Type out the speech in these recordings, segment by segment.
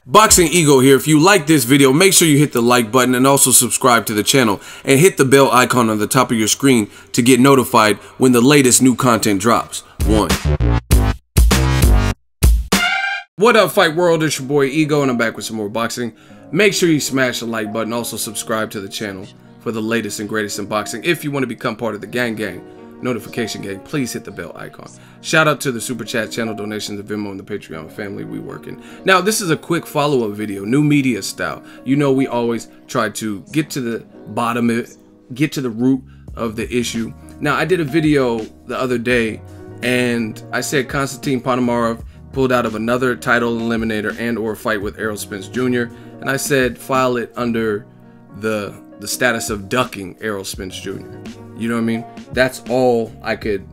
Boxingego here. If you like this video, make sure you hit the like button and also subscribe to the channel and hit the bell icon on the top of your screen to get notified when the latest new content drops. What up, Fight World? It's your boy Ego and I'm back with some more boxing. Make sure you smash the like button, also subscribe to the channel for the latest and greatest in boxing. If you want to become part of the gang, notification gang, please hit the bell icon. Shout out to the super chat, channel donations, the Venmo, and the Patreon family. We working. Now, this is a quick follow-up video, new media style. You know, we always try to get to the bottom of it, get to the root of the issue. Now, I did a video the other day and I said Konstantin Ponomarev pulled out of another title eliminator and or fight with Errol Spence Jr. And I said file it under the status of ducking Errol Spence Jr. You know what I mean? That's all I could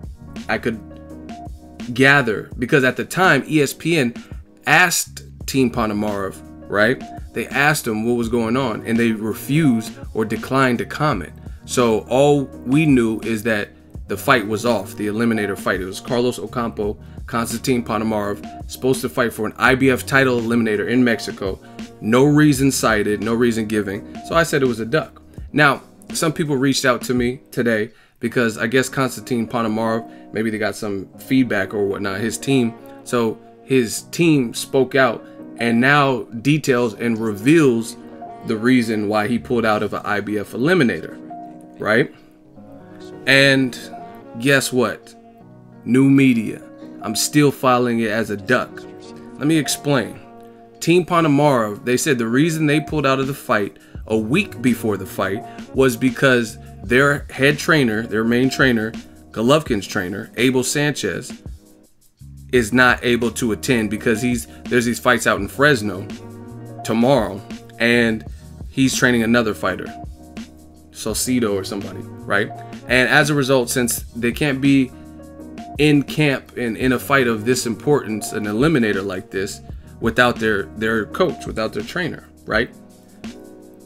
gather, because at the time ESPN asked Team Ponomarev, right? They asked him what was going on and they refused or declined to comment. So all we knew is that the fight was off, the eliminator fight. It was Carlos Ocampo, Konstantin Ponomarev, supposed to fight for an IBF title eliminator in Mexico. No reason cited, no reason given. So I said it was a duck. Now, some people reached out to me today because I guess Konstantin Ponomarev, maybe they got some feedback or whatnot, his team. So his team spoke out and now details and reveals the reason why he pulled out of an IBF eliminator, right? And guess what? New media. I'm still filing it as a duck. Let me explain. Team Ponomarev, they said the reason they pulled out of the fight a week before the fight was because their head trainer, their main trainer, Golovkin's trainer, Abel Sanchez, is not able to attend because there's these fights out in Fresno tomorrow and he's training another fighter, Salcido or somebody, right? And as a result, since they can't be in camp and in a fight of this importance, an eliminator like this, without their coach, without their trainer, right?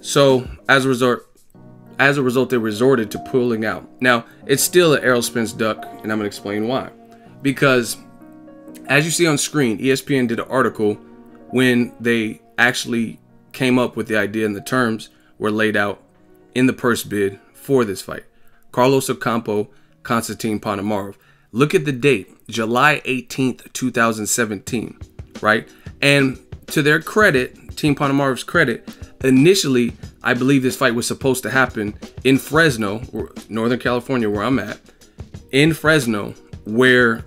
So as a result, they resorted to pulling out. Now, it's still an Errol Spence duck, and I'm going to explain why. Because as you see on screen, ESPN did an article when they actually came up with the idea and the terms were laid out in the purse bid for this fight. Carlos Ocampo, Konstantin Ponomarev. Look at the date, July 18th, 2017, right? And to their credit, Team Ponomarev's credit, initially, I believe this fight was supposed to happen in Fresno, Northern California, where I'm at, in Fresno, where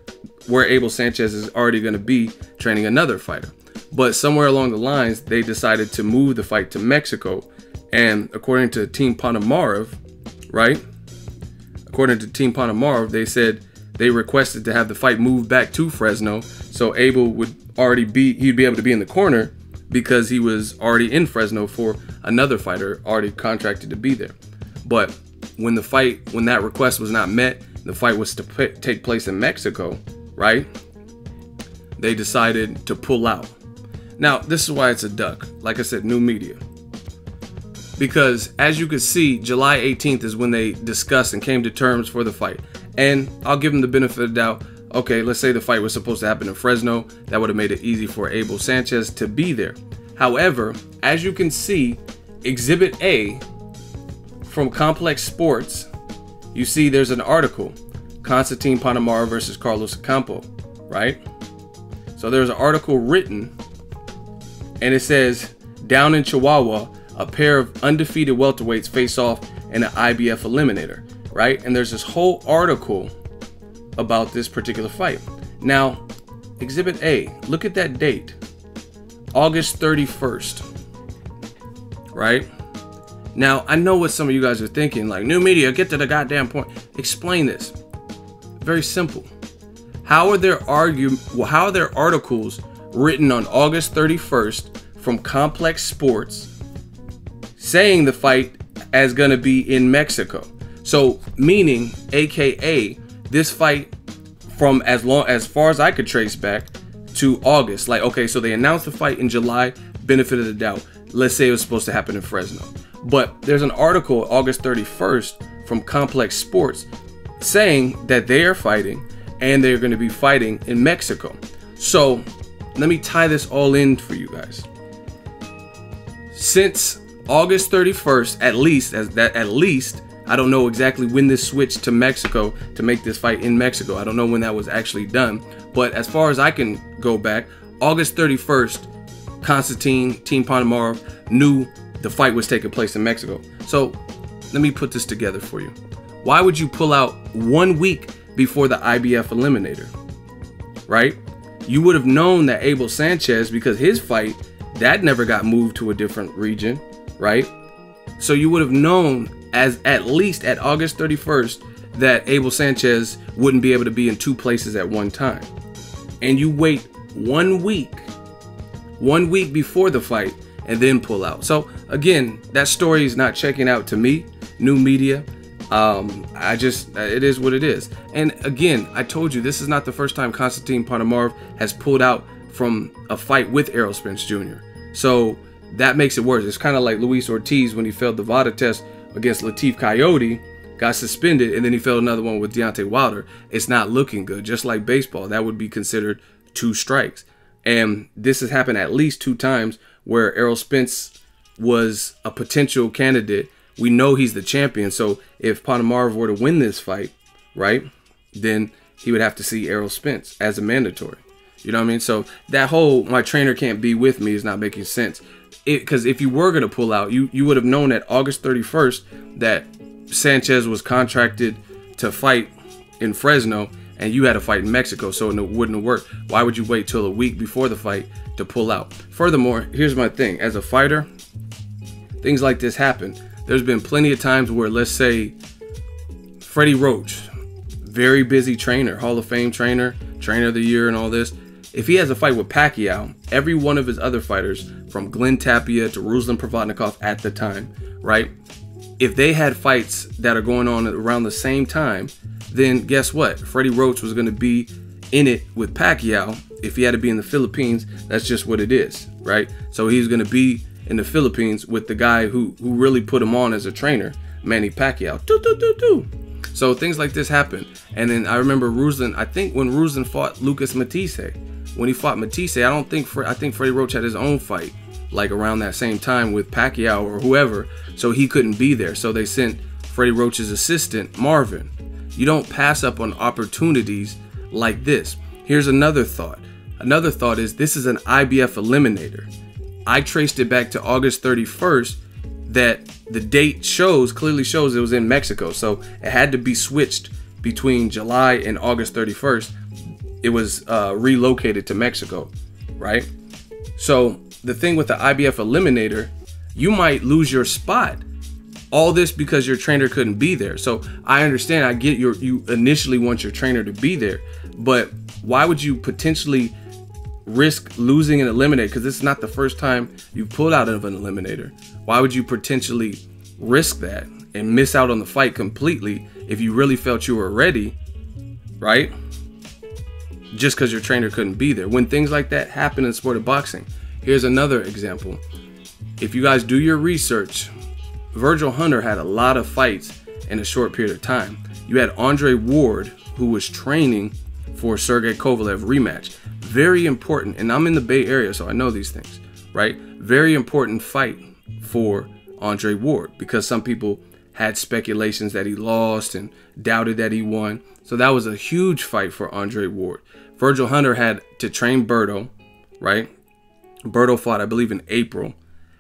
Abel Sanchez is already going to be training another fighter. But somewhere along the lines, they decided to move the fight to Mexico. And according to Team Ponomarev, right? According to Team Ponomarev, they said they requested to have the fight moved back to Fresno so Abel would he'd be able to be in the corner because he was already in Fresno for another fighter already contracted to be there. But when that request was not met, the fight was to take place in Mexico, right? They decided to pull out. Now, this is why it's a duck. Like I said, new media. Because as you can see, July 18th is when they discussed and came to terms for the fight. And I'll give them the benefit of the doubt. Okay, let's say the fight was supposed to happen in Fresno. That would have made it easy for Abel Sanchez to be there. However, as you can see, Exhibit A from Complex Sports, you see there's an article, Konstantin Ponomarev versus Carlos Ocampo, right? So there's an article written and it says, down in Chihuahua, a pair of undefeated welterweights face off in an IBF eliminator, right? And there's this whole article about this particular fight. Now, Exhibit A, look at that date, August 31st, right? Now, I know what some of you guys are thinking, like, new media, get to the goddamn point. Explain this. Very simple. How are there articles written on August 31st from Complex Sports saying the fight is going to be in Mexico? So, meaning, AKA, this fight from as far as I could trace back to August. Like, okay, so they announced the fight in July, benefit of the doubt. Let's say it was supposed to happen in Fresno. But there's an article August 31st from Complex Sports saying that they are fighting and they're going to be fighting in Mexico. So let me tie this all in for you guys. since August 31st, at least, I don't know exactly when this switched to Mexico to make this fight in Mexico. I don't know when that was actually done. But as far as I can go back, August 31st, Konstantin, Team Ponomarev knew the fight was taking place in Mexico. So let me put this together for you. Why would you pull out 1 week before the IBF Eliminator, right? You would have known that Abel Sanchez, because his fight, that never got moved to a different region, right? So you would have known as at least at August 31st that Abel Sanchez wouldn't be able to be in 2 places at one time. And you wait 1 week before the fight and then pull out. So again, that story is not checking out to me, new media. It is what it is. And again, I told you, this is not the first time Konstantin Ponomarev has pulled out from a fight with Errol Spence Jr. So that makes it worse. It's kind of like Luis Ortiz when he failed the VADA test against Latif Coyote, got suspended, and then he failed another one with Deontay Wilder. It's not looking good. Just like baseball, that would be considered 2 strikes. And this has happened at least 2 times where Errol Spence was a potential candidate. We know he's the champion, so if Ponomarev were to win this fight, right, then he would have to see Errol Spence as a mandatory. You know what I mean? So that whole "my trainer can't be with me" is not making sense. Because if you were going to pull out, you would have known at August 31st that Sanchez was contracted to fight in Fresno, and you had a fight in Mexico, so it wouldn't have worked. Why would you wait till a week before the fight to pull out? Furthermore, here's my thing. As a fighter, things like this happen. There's been plenty of times where, let's say, Freddie Roach, very busy trainer, Hall of Fame trainer, trainer of the year and all this. If he has a fight with Pacquiao, every one of his other fighters, from Glenn Tapia to Ruslan Provodnikov at the time, right? If they had fights that are going on around the same time, then guess what? Freddie Roach was going to be in it with Pacquiao. If he had to be in the Philippines, that's just what it is, right? So he's going to be in the Philippines with the guy who really put him on as a trainer, Manny Pacquiao. So things like this happen. And then I remember Ruslan, I think when Ruslan fought Lucas Matisse, when he fought Matisse, I think Freddie Roach had his own fight like around that same time with Pacquiao or whoever, so he couldn't be there. So they sent Freddie Roach's assistant, Marvin. You don't pass up on opportunities like this. Here's another thought. Another thought is this is an IBF Eliminator. I traced it back to August 31st that the date clearly shows it was in Mexico. So it had to be switched between July and August 31st. It was relocated to Mexico, right? So the thing with the IBF Eliminator, you might lose your spot. All this because your trainer couldn't be there. So I understand, I get you initially want your trainer to be there, but why would you potentially risk losing an eliminator? Because this is not the first time you've pulled out of an eliminator. Why would you potentially risk that and miss out on the fight completely if you really felt you were ready, right? Just because your trainer couldn't be there. When things like that happen in the sport of boxing. Here's another example. If you guys do your research, Virgil Hunter had a lot of fights in a short period of time. You had Andre Ward, who was training for Sergey Kovalev rematch. Very important, and I'm in the Bay Area, so I know these things, right? Very important fight for Andre Ward because some people had speculations that he lost and doubted that he won. So that was a huge fight for Andre Ward. Virgil Hunter had to train Berto, right? Berto fought, I believe, in April.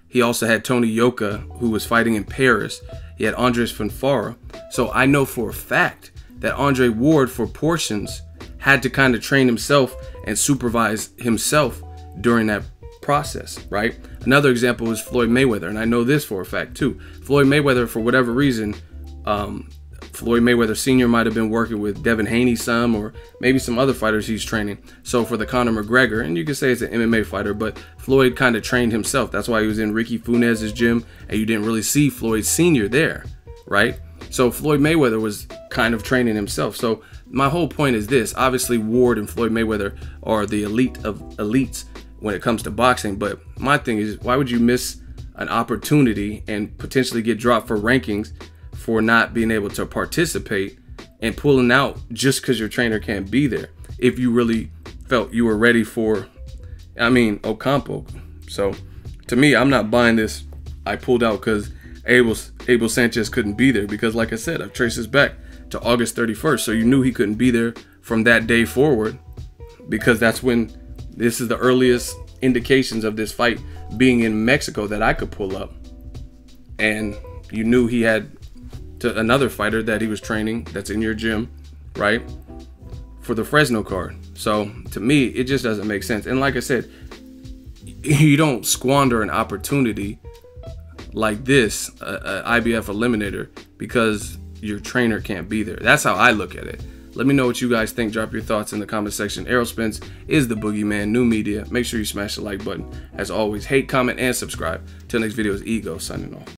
He also had Tony Yoka, who was fighting in Paris. He had Andres Fanfara. So I know for a fact that Andre Ward, for portions, had to kind of train himself and supervise himself during that process, right? Another example is Floyd Mayweather, and I know this for a fact too. Floyd Mayweather, for whatever reason, Floyd Mayweather Sr. might have been working with Devin Haney some, or maybe some other fighters he's training. So for the Conor McGregor, and you could say it's an MMA fighter, but Floyd kind of trained himself. That's why he was in Ricky Funez's gym, and you didn't really see Floyd Sr. there, right? So Floyd Mayweather was kind of training himself. So my whole point is this. Obviously, Ward and Floyd Mayweather are the elite of elites when it comes to boxing. But my thing is, why would you miss an opportunity and potentially get dropped for rankings for not being able to participate and pulling out just because your trainer can't be there if you really felt you were ready for, OCAMPO. So to me, I'm not buying this I pulled out because Abel Sanchez couldn't be there, because like I said, I've traced this back to August 31st. So you knew he couldn't be there from that day forward, because that's when this is the earliest indications of this fight being in Mexico that I could pull up. And you knew he had to another fighter that he was training that's in your gym, right, for the Fresno card. So to me, it just doesn't make sense. And like I said, you don't squander an opportunity like this, IBF Eliminator, because your trainer can't be there. That's how I look at it. Let me know what you guys think. Drop your thoughts in the comment section. Errol Spence is the boogeyman, new media. Make sure you smash the like button. As always, hate, comment, and subscribe. Till next video is Ego signing off.